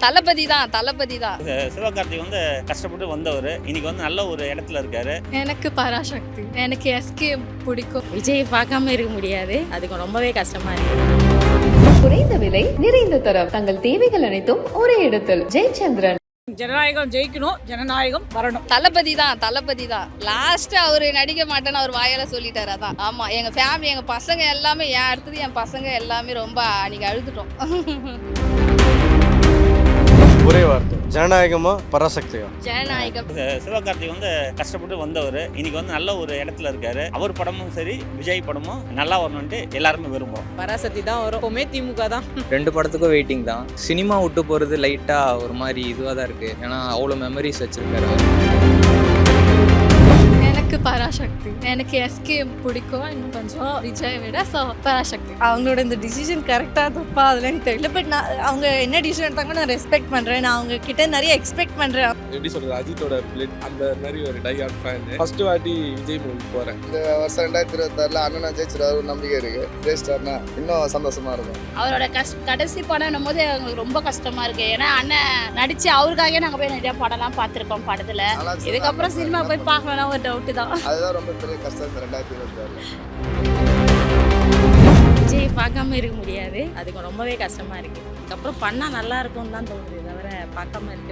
தளபதி தான். சிவகார்த்திக் வந்து கஷ்டப்பட்டு வந்தவர், இன்னைக்கு வந்து நல்ல ஒரு இடத்துல இருக்காரு. எனக்கு பராசக்தி, எனக்கு எஸ்கே பிடிக்கும். விஜய் பார்க்காம இருக்க முடியாது, அதுக்கு ரொம்பவே கஷ்டமா இருக்கு. குறைந்த விலை நிறைந்த தரம், தங்கள் தேவைகள் அனைத்தும் ஒரே இடத்தில். ஜெயச்சந்திரன். ஜனநாயகம் ஜெயிக்கணும், ஜனநாயகம் வரணும். தளபதி தான். லாஸ்ட் அவரு நடிக்க மாட்டேன்னு அவர் வாயால சொல்லிட்டாரு. அதான் ஆமா, எங்க ஃபேமிலி, எங்க பசங்க எல்லாமே, என் அடுத்தது என் பசங்க எல்லாமே ரொம்ப அன்னைக்கு அழுதுட்டோம். ஒரே வார்த்தை, ஜனநாயகமா பராசக்தியா? ஜனநாயகம். சிவகார்த்திக் வந்து கஷ்டப்பட்டு வந்தவர், இன்னைக்கு வந்து நல்ல ஒரு இடத்துல இருக்காரு. அவர் படமும் சரி, விஜய் படமும் நல்லா வரணும்ட்டு எல்லாருமே விரும்புவோம். பராசக்தி தான் வரும், எப்பவுமே திமுக தான். ரெண்டு படத்துக்கும் வெயிட்டிங் தான். சினிமா விட்டு போகிறது லைட்டாக ஒரு மாதிரி இதுவாக தான் இருக்குது. ஏன்னா அவ்வளோ மெமரிஸ் வச்சுருக்காரு. எனக்கு பராசக்தி, எனக்கு எஸ்கே பிடிக்கும். இன்னும் கொஞ்சம் விஜய் விட பராசக்தி. அவங்களோட இந்த டிசிஷன் கரெக்டாக தப்பா அதுலன்னு தெரியல. பட் நான் அவங்க என்ன டிசிஷன் எடுத்தாங்க நான் ரெஸ்பெக்ட் பண்ணுறேன். நான் அவங்க கிட்ட நிறைய எக்ஸ்பெக்ட் பண்ணுறேன். எப்படி சொல்றது, அஜித்தோட பிளட் அந்த மாதிரி ஒரு டை ஆன் ஃபேன். ஃபர்ஸ்ட் வாட்டி விஜய் மூவி போறேன். இந்த வருஷம் 2026 அண்ணனா ஜெயிச்சிருவாரு ஒரு நம்பிக்கை இருக்கு. ஜெயிச்சிட்டாருன்னா இன்னும் சந்தோஷமா இருக்கும். அவரோட கடைசி படம் போது எங்களுக்கு ரொம்ப கஷ்டமா இருக்கு. ஏன்னா அண்ணன் நடிச்சு அவருக்காகவே நாங்கள் போய் நிறைய படம்லாம் பார்த்துருக்கோம் படத்துல. இதுக்கப்புறம் சினிமா போய் பார்க்கலாம் ஒரு டவுட் தான். அதுதான் ரொம்ப பெரிய கஷ்டம் இந்த 2026. விஜய் பார்க்காம இருக்க முடியாது, அதுக்கு ரொம்பவே கஷ்டமா இருக்கு. இதுக்கப்புறம் பண்ணா நல்லா இருக்கும்னு தான் தோணுது, தவிர பார்க்காம இருக்க.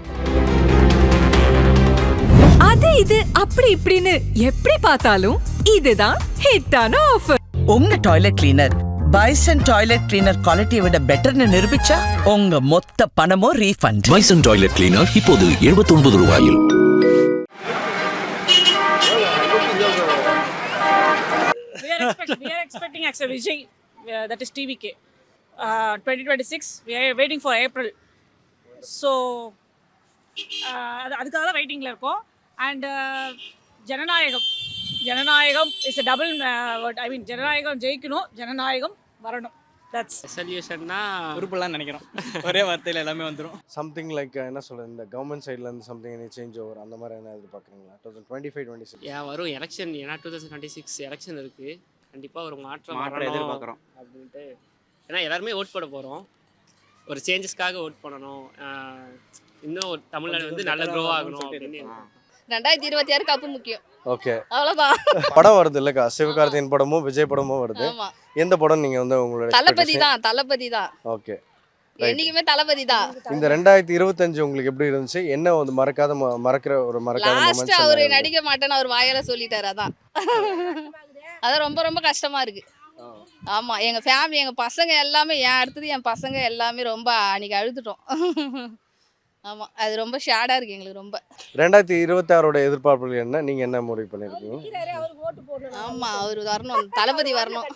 அது இது அப்படி இப்படின்னு எப்படி பார்த்தாலும் இதுதான் ஹிட்டான ஆஃபர். உங்க toilet cleaner bison toilet cleaner குவாலிட்டியை விட பெட்டர்னு நிரூபிச்சா உங்க மொத்த பணமும் ரீஃபண்ட். பைசன் டாய்லெட் கிளீனர் இப்போது 79 ரூபாயில். We are expecting actually Vijay, that is TVK. 2026, we are waiting for April. So, அதுக்காக தான் வெயிட்டிங்கில் இருக்கோம். அண்ட் ஜனநாயகம் is a double word. I mean, ஜனநாயகம் ஜெயிக்கணும், ஜனநாயகம் வரணும். தட்ஸ் சொல்யூஷன்னா உறுப்புலாம் நினைக்கிறோம். ஒரே வார்த்தையில் எல்லாமே வந்துடும். சம்திங் லைக் என்ன சொல்றது, இந்த கவர்மெண்ட் சைட்ல இருந்து சம்திங் எனி சேஞ்ச் ஓவர் அந்த மாதிரி என்ன எதிர்பார்க்குறீங்களா 2025-26? ஏன் வரும் எலெக்ஷன், ஏன்னா 2026 எலெக்ஷன் இருக்குது. கண்டிப்பாக ஒரு மாற்றம் எதிர்பார்க்குறோம் அப்படின்ட்டு. ஏன்னா எல்லாருமே ஓட் போட போகிறோம், ஒரு சேஞ்சஸ்க்காக ஓட் பண்ணணும். இன்னும் தமிழ்நாடு வந்து நல்ல க்ரோ ஆகணும் அப்படின்னு. 2026 கப்பு முக்கியம். ஓகே, அவ்வளவுதான். படம் வருது இல்லக்கா, சிவகார்த்திகேயன் படமும் விஜய் படமும் வருது. ஆமா, எந்த படம் நீங்க வந்து உங்களோட தளபதி தான். ஓகே, என்னைக்குமே தளபதி தான். இந்த 2025 உங்களுக்கு எப்படி இருந்துச்சு? என்ன வந்து மறக்கிற ஒரு லாஸ்ட் அவரு மறக்காத நடிக்க மாட்டேன்னு அவர் வாயால சொல்லிட்டாரு. அதான் அதான் ரொம்ப ரொம்ப கஷ்டமா இருக்கு. ஆமா, எங்க ஃபேமிலி, எங்க பசங்க எல்லாமே, என் அடுத்தது என் பசங்க எல்லாமே ரொம்ப அன்னைக்கு அழுதுட்டோம். ஆமா, அது ரொம்ப ஷேடா இருக்கு எங்களுக்கு ரொம்ப. 2026 எதிர்பார்ப்புகள் என்ன? நீங்க என்ன முடிவு பண்ணிருக்கீங்க? ஆமா, அவர் வரணும், தளபதி வரணும்.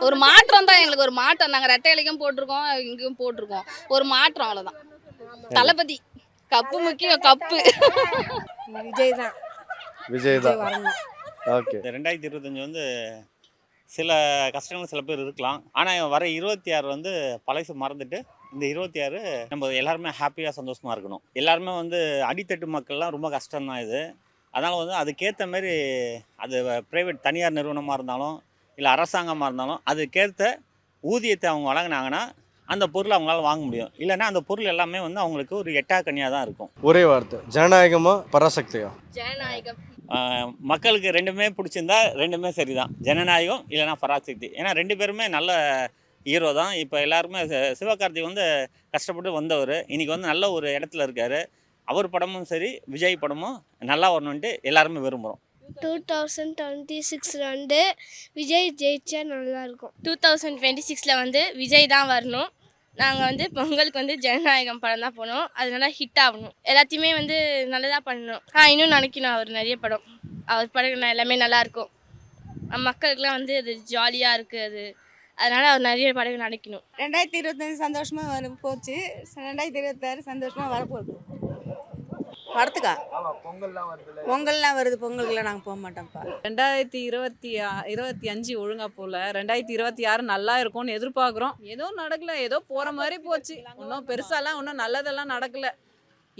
ஒரு மாற்றம் தான் எங்களுக்கு, ஒரு மாற்றம். நாங்க ரெட்டை இலைக்கும் போட்டிருக்கோம், இங்கேயும் போட்டிருக்கோம். ஒரு மாற்றம், அவ்வளவுதான். தளபதி கப்பு முக்கியம், கப்பு. விஜய் தான். ஓகே, 2025 வந்து சில கஷ்டங்கள் சில பேர் இருக்கலாம். ஆனால் வர 26 வந்து பழசு மறந்துட்டு இந்த 26 நம்ம எல்லாருமே ஹாப்பியாக சந்தோஷமாக இருக்கணும். எல்லாருமே வந்து அடித்தட்டு மக்கள்லாம் ரொம்ப கஷ்டம்தான் இது. அதனால் வந்து அதுக்கேற்ற மாதிரி, அது ப்ரைவேட் தனியார் நிறுவனமாக இருந்தாலும் இல்லை அரசாங்கமாக இருந்தாலும் அதுக்கேற்ற ஊதியத்தை அவங்க வழங்கினாங்கன்னா அந்த பொருளை அவங்களால வாங்க முடியும். இல்லைன்னா அந்த பொருள் எல்லாமே வந்து அவங்களுக்கு ஒரு எட்டாக்கனியாக தான் இருக்கும். ஒரே வார்த்தை, ஜனநாயகமா பராசக்தியா? ஜனநாயகம். மக்களுக்கு ரெண்டுமே பிடிச்சிருந்தா ரெண்டுமே சரிதான், ஜனநாயகம் இல்லைனா பராசக்தி. ஏன்னா ரெண்டு பேருமே நல்ல ஹீரோ தான். இப்போ எல்லாருமே சிவகார்த்திக் வந்து கஷ்டப்பட்டு வந்தவர், இன்னைக்கு வந்து நல்ல ஒரு இடத்துல இருக்காரு. அவர் படமும் சரி, விஜய் படமும் நல்லா வரணுன்ட்டு எல்லாருமே விரும்புகிறோம். 2026 வந்து விஜய் ஜெயிச்சா நல்லாயிருக்கும். 2026 வந்து விஜய் தான் வரணும். நாங்கள் வந்து பொங்கலுக்கு வந்து ஜனநாயகம் படம் தான் போனோம், அது நல்லா ஹிட் ஆகணும். எல்லாத்தையுமே வந்து நல்லதாக பண்ணணும். இன்னும் நினைக்கணும் அவர் நிறைய படம், அவர் படம் எல்லாமே நல்லாயிருக்கும். மக்களுக்கெலாம் வந்து அது ஜாலியாக இருக்குது. அதனால் அவர் நிறைய படங்கள் நினைக்கணும். 2025 சந்தோஷமாக போச்சு, 2026 சந்தோஷமாக வரப்போகுது. படத்துக்கா? பொங்கல்லாம் வருது, பொங்கலுக்குலாம் நாங்கள் போக மாட்டோம்ப்பா. 2025 ஒழுங்கா போகல, 2026 நல்லா இருக்கும்னு எதிர்பார்க்குறோம். ஏதோ நடக்கல, ஏதோ போகிற மாதிரி போச்சு. இன்னும் பெருசாலாம் ஒன்றும் நல்லதெல்லாம் நடக்கலை.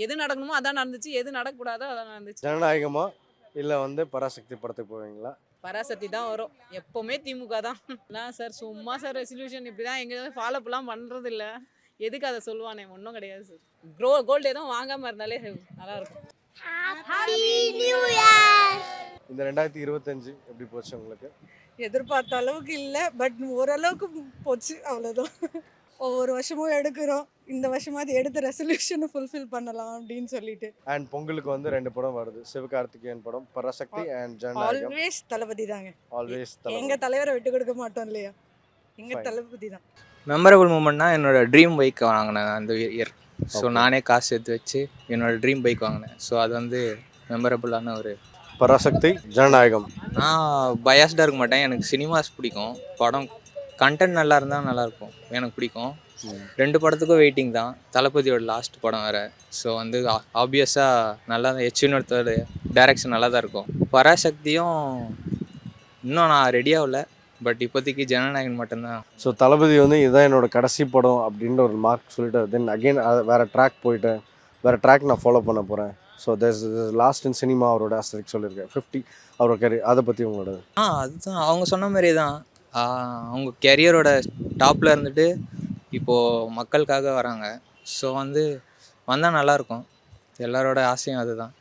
எது நடக்கணுமோ அதான் நடந்துச்சு, எது நடக்கக்கூடாதோ அதான் நடந்துச்சு. ஜனநாயகமா இல்லை வந்து பராசக்தி படத்துக்கு போவீங்களா? பராசக்தி தான் வரும், எப்போவுமே திமுக தான். சார் சும்மா சார் ரெசல்யூஷன் இப்படி தான் எங்கேயும் ஃபாலோப்லாம் பண்ணுறது இல்லை. எதுக்கு அதை சொல்லுவானே, ஒன்றும் கிடையாது சார். கோல்டு எதுவும் வாங்காமல் இருந்தாலே நல்லாயிருக்கும். இந்த 2025 எப்படி போச்சு உங்களுக்கு? எதிர்பார்த்த அளவுக்கு இல்லை, பட் ஓரளவுக்கு போச்சு, அவ்வளோதான். ஒவ்வொரு வருஷமும் எடுக்கிறோம், இந்த வருஷமாவது எடுத்த ரெசல்யூஷனை ஃபுல்ஃபில் பண்ணலாம் அப்படின்னு சொல்லிட்டு. அண்ட் பொங்கலுக்கு வந்து 2 படம் வருது. சிவகார்த்திகேயன் படம் பராசக்தி அண்ட் ஜனநாயகம். ஆல்வேஸ் தளபதி தாங்க. ஆல்வேஸ் எங்கள் தலைவரை விட்டு கொடுக்க மாட்டோம் இல்லையா, எங்கள் தளபதி தான். மெமரபிள் மூமெண்ட்னா என்னோட ட்ரீம் பைக் வாங்கினேன் அந்த இயர். ஸோ நானே காசு எடுத்து வச்சு என்னோட ட்ரீம் பைக் வாங்கினேன். ஸோ அது வந்து மெமரபுளான ஒரு. பராசக்தி ஜனநாயகம். நான் பயாஸ்டாக இருக்க மாட்டேன், எனக்கு சினிமாஸ் பிடிக்கும். படம் கண்டென்ட் நல்லா இருந்தால் நல்லாயிருக்கும், எனக்கு பிடிக்கும். 2 படத்துக்கும் வெயிட்டிங் தான். தளபதியோட லாஸ்ட் படம் வேறு. ஸோ வந்து ஆப்வியஸாக நல்லா தான், எச்சினோட டைரக்ஷன் நல்லா தான் இருக்கும். பராசக்தியும் இன்னும் நான் ரெடியாகல, பட் இப்போதைக்கு ஜனநாயகன் மட்டும்தான். ஸோ தளபதி வந்து இதுதான் என்னோட கடைசி படம் அப்படின்ற ஒரு மார்க் சொல்லிட்டு தென் அகெயின் வேறு ட்ராக் போயிட்டேன், வேறு ட்ராக் நான் ஃபாலோ பண்ண போகிறேன். So there's last in cinema அவரோட அஸ்தரிக் சொல்லியிருக்கேன் 50 அவரோட கரியர். அதை பற்றி உங்களோட? அதுதான் அவங்க சொன்ன மாதிரி தான். அவங்க கெரியரோட டாப்பில் இருந்துட்டு இப்போது மக்களுக்காக வராங்க. ஸோ வந்து வந்தால் நல்லாயிருக்கும், எல்லாரோட ஆசையும் அதுதான்.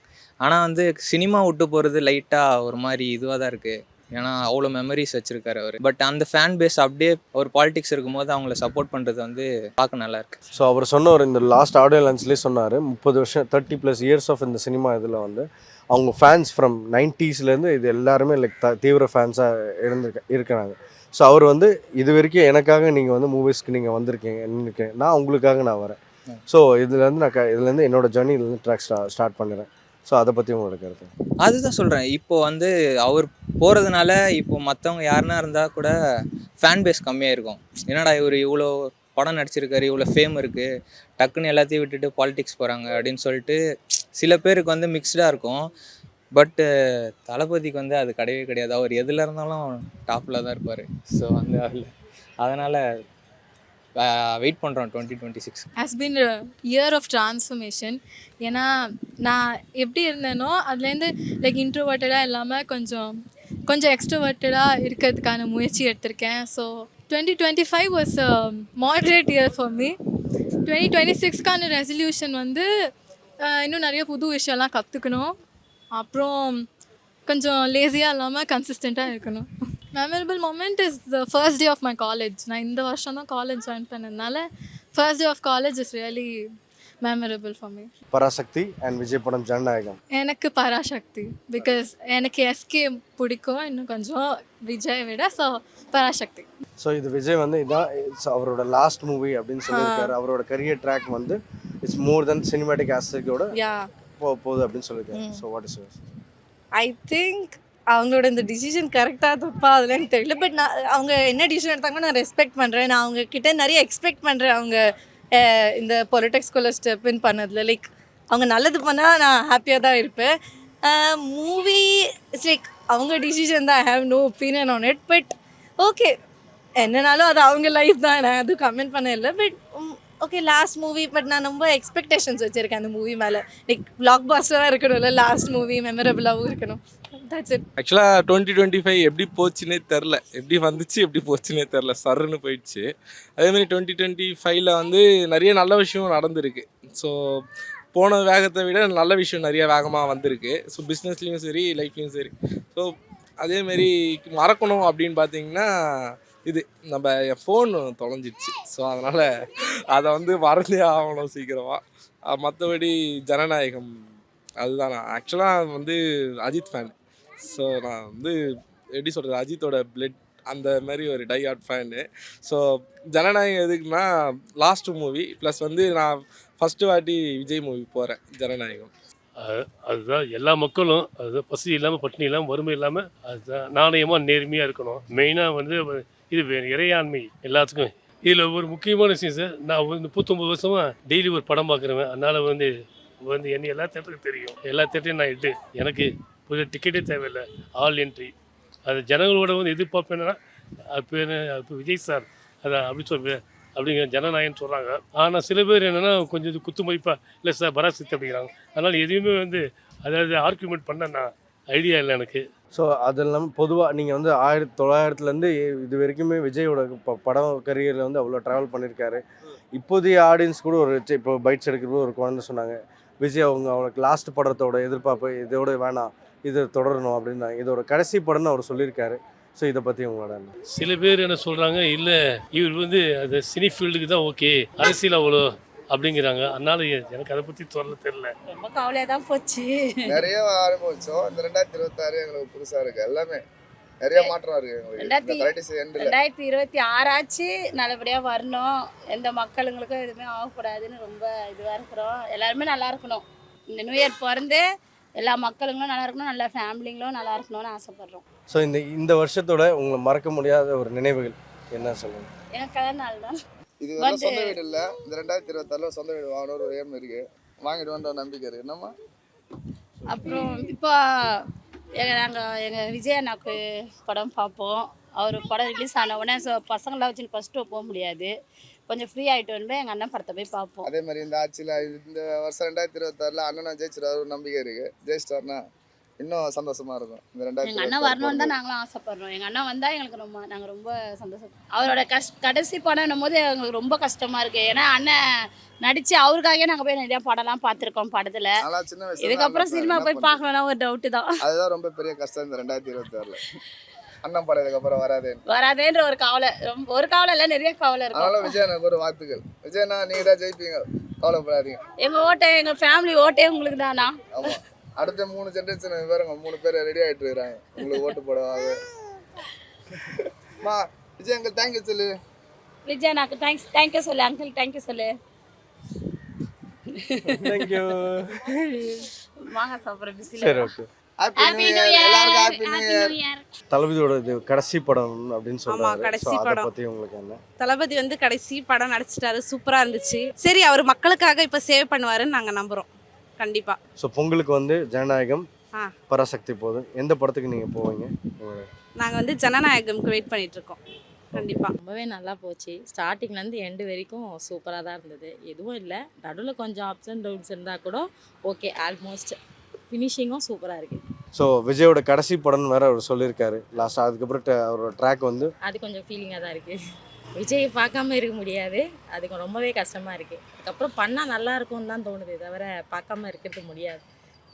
ஆனால் வந்து சினிமா விட்டு போகிறது லைட்டாக ஒரு மாதிரி இதுவாக தான் இருக்குது. ஏன்னா அவ்வளோ மெமரிஸ் வச்சுருக்காரு அவர். பட் அந்த ஃபேன் பேஸ் அப்படியே ஒரு பாலிடிக்ஸ் இருக்கும்போது அவங்கள சப்போர்ட் பண்ணுறது வந்து பார்க்க நல்லா இருக்கு. ஸோ அவர் சொன்ன ஒரு இந்த லாஸ்ட் ஆடியோ லான்ச்லேயே சொன்னார் 30 வருஷம் 30+ இயர்ஸ் ஆஃப் இந்த சினிமா இதில் வந்து அவங்க ஃபேன்ஸ் ஃப்ரம் 90ஸ்லேருந்து இது எல்லாருமே லைக் தீவிர ஃபேன்ஸாக இருக்கிறாங்க. ஸோ அவர் வந்து இது வரைக்கும் எனக்காக நீங்கள் வந்து மூவிஸ்க்கு நீங்கள் வந்திருக்கீங்க, நான் உங்களுக்காக நான் வரேன். ஸோ இதுலேருந்து என்னோட ஜர்னி இதுலேருந்து ட்ராக் ஸ்டார்ட் பண்ணுறேன். ஸோ அதை பற்றி உங்களோட கருத்து? அதுதான் சொல்கிறேன், இப்போ வந்து அவர் போகிறதுனால இப்போ மற்றவங்க யாருன்னா இருந்தால் கூட ஃபேன் பேஸ் கம்மியாக இருக்கும். என்னடா இவர் இவ்வளோ படம் நடிச்சிருக்காரு, இவ்வளோ ஃபேம் இருக்குது, டக்குன்னு எல்லாத்தையும் விட்டுட்டு பாலிடிக்ஸ் போகிறாங்க அப்படின்னு சொல்லிட்டு சில பேருக்கு வந்து மிக்ஸ்டாக இருக்கும். பட்டு தளபதிக்கு வந்து அது கிடையவே கிடையாது. அவர் எதில் இருந்தாலும் டாப்பில் தான் இருப்பார். ஸோ வந்து அதனால் வெயிட் பண்ணுறோம் 2026. Has been year of transformation. ஏன்னா நான் எப்படி இருந்தேனோ அதுலேருந்து லைக் இன்ட்ரோவர்ட்டடாக இல்லாமல் கொஞ்சம் எக்ஸ்ட்ரோவர்ட்டடாக இருக்கிறதுக்கான முயற்சி எடுத்திருக்கேன். So 2025 was moderate year for me. 2026க்கான ரெசல்யூஷன் வந்து இன்னும் நிறைய புது விஷயம்லாம் கற்றுக்கணும், அப்புறம் கொஞ்சம் லேசியாக இல்லாமல் கன்சிஸ்டண்ட்டாக இருக்கணும். Memorable moment is the first day of my college. நான் இந்த வருஷம் தான் காலேஜ் ஜாயின் பண்ணதுனால first day of college is really memorable for me. Parasakthi and Vijay படம் ஜனநாயகம். எனக்கு பராசக்தி, பிகாஸ் எனக்கு எஸ்கே பிடிக்கும் இன்னும் கொஞ்சம் விஜய் விட. ஸோ பராசக்தி. ஸோ இது விஜய் வந்து இதான் அவரோட லாஸ்ட் மூவி அப்படின்னு சொல்லியிருக்காரு. அவரோட கரியர் ட்ராக் வந்து இட்ஸ் மோர் தென் சினிமேட்டிக் ஆஸ்பெக்டோட போகுது அப்படின்னு சொல்லியிருக்காரு. So what is yours? I think அவங்களோட இந்த டிசிஷன் கரெக்டாக தப்பா அதுலன்னு தெரியல, பட் நான் அவங்க என்ன டிசிஷன் எடுத்தாங்கன்னு நான் ரெஸ்பெக்ட் பண்ணுறேன். நான் அவங்க கிட்டே நிறைய எக்ஸ்பெக்ட் பண்ணுறேன். அவங்க இந்த பொலிட்டிக்ஸ்குள்ளே ஸ்டெப் இன் பண்ணதில் லைக் அவங்க நல்லது பண்ணால் நான் ஹாப்பியாக தான் இருப்பேன். மூவி இட்ஸ் லைக் அவங்க டிசிஷன் தான், I have no opinion on it. But okay, என்னன்னாலும் அது அவங்க லைஃப் தான், நான் அது கமெண்ட் பண்ண இல்லை. But okay, last movie, but நான் ரொம்ப எக்ஸ்பெக்டேஷன்ஸ் வச்சுருக்கேன் அந்த மூவி மேலே. லைக் பிளாக் பாஸ்டராக இருக்கணும்ல, லாஸ்ட் மூவி மெமரபிளாகவும் இருக்கணும். That's it. ஆக்சுவலாக 2025 எப்படி போச்சுன்னே தெரில, எப்படி வந்துச்சு எப்படி போச்சுன்னே தெரில, சருன்னு போயிடுச்சு. அதேமாதிரி 2025 வந்து நிறைய நல்ல விஷயம் நடந்திருக்கு. ஸோ போன வேகத்தை விட நல்ல விஷயம் நிறைய வேகமாக வந்திருக்கு. ஸோ பிஸ்னஸ்லேயும் சரி லைஃப்லேயும் சரி. ஸோ அதேமாரி மறக்கணும் அப்படின்னு பார்த்தீங்கன்னா இது நம்ம என் ஃபோன் தொலைஞ்சிடுச்சு. ஸோ அதனால் அதை வந்து மறந்தே ஆகணும் சீக்கிரமாக. மற்றபடி ஜனநாயகம் அதுதான். நான் ஆக்சுவலாக வந்து அஜித் ஃபேன். ஸோ நான் வந்து எப்படி சொல்கிறது, அஜித்தோட பிளட் அந்த மாதிரி ஒரு டை ஹார்ட் ஃபேனு. ஸோ ஜனநாயகம் எதுக்குன்னா லாஸ்ட் மூவி ப்ளஸ் வந்து நான் ஃபஸ்ட்டு வாட்டி விஜய் மூவி போகிறேன் ஜனநாயகம். அதுதான் எல்லா மக்களும் அதுதான் பசி இல்லாமல் பட்டினி இல்லாமல் வறுமை இல்லாமல் அதுதான் நாணயமாக நேர்மையாக இருக்கணும். மெயினாக வந்து இது இறையாண்மை எல்லாத்துக்கும். இதில் ஒரு முக்கியமான விஷயம் சார், நான் வந்து 39 வருஷமாக டெய்லி ஒரு படம் பார்க்குறேன். அதனால் வந்து என்னை எல்லா தேட்டருக்கும் தெரியும், எல்லா தேட்டரையும் நான் இட்டு எனக்கு புது டிக்கெட்டே தேவையில்லை, ஆல் என்ட்ரி. அது ஜனங்களோட வந்து எதிர்பார்ப்பேன்னா இப்போ விஜய் சார் அதான் அப்படி சொல்வேன் அப்படிங்கிற ஜனநாயகன்னு சொல்கிறாங்க. ஆனால் சில பேர் என்னென்னா கொஞ்சம் குத்து மதிப்பாக இல்லை சார் பராசக்தி அப்படிங்கிறாங்க. அதனால் எதுவுமே வந்து அதாவது ஆர்கியூமெண்ட் பண்ண நான் ஐடியா இல்லை எனக்கு. ஸோ அது இல்லாமல் பொதுவாக நீங்கள் வந்து 1900 இது வரைக்குமே விஜயோட படம் கரியரில் வந்து அவ்வளோ ட்ராவல் பண்ணியிருக்காரு. இப்போதைய ஆடியன்ஸ் கூட ஒரு இப்போ பைட்ஸ் எடுக்கிறப்போ ஒரு குழந்தை சொன்னாங்க, விஜய் அவங்களுக்கு லாஸ்ட் படத்தோட எதிர்பார்ப்பு இதோட வேணாம், இது தொடரணும் அப்படின்னாங்க. இதோட கடைசி படம்னு அவர் சொல்லியிருக்காரு. ஸோ இதை பற்றி உங்களோட சில பேர் என்ன சொல்கிறாங்க, இல்லை இவர் வந்து அது சினி ஃபீல்டுக்கு தான் ஓகே, அரசியல் அவ்வளோ அப்படிங்கிறாங்க. அதனால எனக்கு அதை பற்றி சொல்ல தெரியல. ரொம்ப கவலையாக தான் போச்சு. நிறைய ஆரம்பிச்சோம். இந்த 2026 எங்களுக்கு புதுசாக இருக்குது. எல்லாமே நிறைய மாற்றம் இருக்குது. 2026 ஆச்சு, நல்லபடியாக வரணும், எந்த மக்களுங்களுக்கும் எதுவுமே ஆகக்கூடாதுன்னு ரொம்ப இதுவாக இருக்கிறோம். எல்லாருமே நல்லா இருக்கணும். இந்த நியூ இயர் பிறந்து எல்லா மக்களுங்களும் நல்லா இருக்கணும், நல்ல ஃபேமிலிங்களும் நல்லா இருக்கணும்னு ஆசைப்பட்றோம். ஸோ இந்த வருஷத்தோட உங்களை மறக்க முடியாத ஒரு நினைவுகள் என்ன சொல்லுங்கள்? எனக்கு கதை நாள் தான். இது வந்து சொந்த வீடு இல்லை. இந்த 2026 சொந்த வீடு வாங்கணும் ஒரு ஏம் இருக்குது. வாங்கிட்டு வந்த நம்பிக்கை இருக்குது. என்னம்மா அப்புறம் இப்போ எங்கள் விஜய் அண்ணாக்கு படம் பார்ப்போம். அவர் படம் ரிலீஸ் ஆன உடனே பசங்களாம் வச்சு ஃபஸ்ட்டு போக முடியாது, கொஞ்சம் ஃப்ரீ ஆகிட்டு வந்து எங்கள் அண்ணன் படத்தை போய் பார்ப்போம். அதே மாதிரி இந்த ஆட்சியில் இந்த வருஷம் 2026 அண்ணனை ஜெயிச்சிருவாரு ஒரு நம்பிக்கை இருக்குது. ஜெயிச்சிட்டாருன்னா இன்னும் சந்தோஷமாக இருக்கும். இந்த எங்கள் அண்ணன் வரணும்னு தான் நாங்களும் ஆசைப்படுறோம். எங்கள் அண்ணன் வந்தால் எங்களுக்கு நாங்கள் ரொம்ப சந்தோஷம். அவரோட கடைசி படம்னும் போது எங்களுக்கு ரொம்ப கஷ்டமாக இருக்குது. ஏன்னா அண்ணன் நடித்து அவருக்காகவே நாங்கள் போய் நிறையா படம்லாம் பார்த்துருக்கோம் படத்தில். இதுக்கப்புறம் சினிமா போய் பார்க்கணும்னா ஒரு டவுட்டு தான். அதுதான் ரொம்ப பெரிய கஷ்டம் இந்த 2026. அண்ணன் படம் இதுக்கப்புறம் வராதேன்ற ஒரு கவலை, ஒரு கவலை இல்லை, நிறைய கவலை இருக்கும். அதனால விஜய் எனக்கு ஒரு வாழ்த்துக்கள். விஜய்னா நீங்கள் தான் ஜெயிப்பீங்க, கவலைப்படாதீங்க. எங்கள் ஃபேமிலி ஓட்டே உங்களுக்கு தானா? ஆமாம், அடுத்த 3 ஜென்ரேஷன் பேருங்க 3 பேர் ரெடி ஆகிட்டு இருக்கிறாங்க உங்களுக்கு ஓட்டு போடுவாங்க. விஜய் அங்கிள் தேங்க்யூ சொல்லு. விஜய் அண்ணாக்கு தேங்க்யூ சொல்லு. அங்கிள் தேங்க்யூ சொல்லு. தேங்க்யூ. வாங்க சாப்பிட்றேன். சரி, ஓகே. ஹாப்பி நியூ இயர் எல்லாருக்கும். Happy new year. தளபதியோட இது கடைசி படம் அப்படின்னு சொல்றாங்க. கடைசி அதை படம் பற்றி உங்களுக்கு என்ன? தளபதி வந்து கடைசி படம் நடிச்சிட்டாரு, சூப்பராக இருந்துச்சு. சரி, அவர் மக்களுக்காக இப்போ சேவ் பண்ணுவாருன்னு நாங்கள் நம்புகிறோம் கண்டிப்பாக. ஸோ பொங்கலுக்கு வந்து ஜனநாயகம் பராசக்தி போகுது. எந்த படத்துக்கு நீங்கள் போவீங்க? நாங்கள் வந்து ஜனநாயகம்க்கு வெயிட் பண்ணிட்டு இருக்கோம். கண்டிப்பாக ரொம்பவே நல்லா போச்சு. ஸ்டார்டிங்லேருந்து எண்டு வரைக்கும் சூப்பராக தான் இருந்தது. எதுவும் இல்லை, நடுவில் கொஞ்சம் அப்ஸ் அண்ட் டவுன்ஸ் இருந்தால் கூட ஓகே, ஆல்மோஸ்ட் ஃபினிஷிங்கும் சூப்பராக இருக்குது. ஸோ விஜயோட கடைசி படம்னு வேற அவர் சொல்லியிருக்காரு லாஸ்ட்டாக. அதுக்கப்புறம் அவரோட ட்ராக் வந்து அது கொஞ்சம் ஃபீலிங்காக தான் இருக்குது. விஜய் பார்க்காம இருக்க முடியாது, அதுக்கு ரொம்பவே கஷ்டமாக இருக்குது. அதுக்கப்புறம் பண்ணால் நல்லா இருக்கும்னு தான் தோணுது, தவிர பார்க்காம இருக்கிறது முடியாது.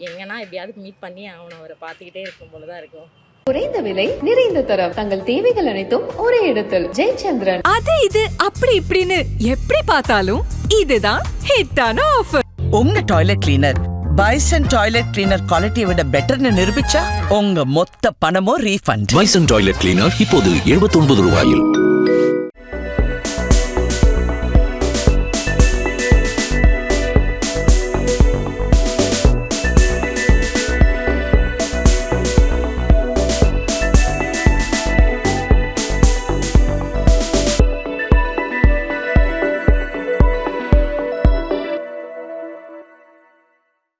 எங்கன்னா எப்படியாவது மீட் பண்ணி அவனை அவரை பார்த்துக்கிட்டே இருக்கும் போல தான் இருக்கும். குறைந்த விலை நிறைந்த தரம் தங்கள் தேவைகள் அனைத்தும் ஒரே இடத்தில். ஜெயச்சந்திரன். அது இது அப்படி இப்படின்னு எப்படி பார்த்தாலும் இதுதான் ஹிட்டான ஆஃபர். உங்க toilet cleaner bison toilet cleaner குவாலிட்டியை விட பெட்டர்னு நிரூபிச்சா உங்க மொத்த பணமும் ரீஃபண்ட். பைசன் டாய்லெட் கிளீனர் இப்போது 79 ரூபாயில்.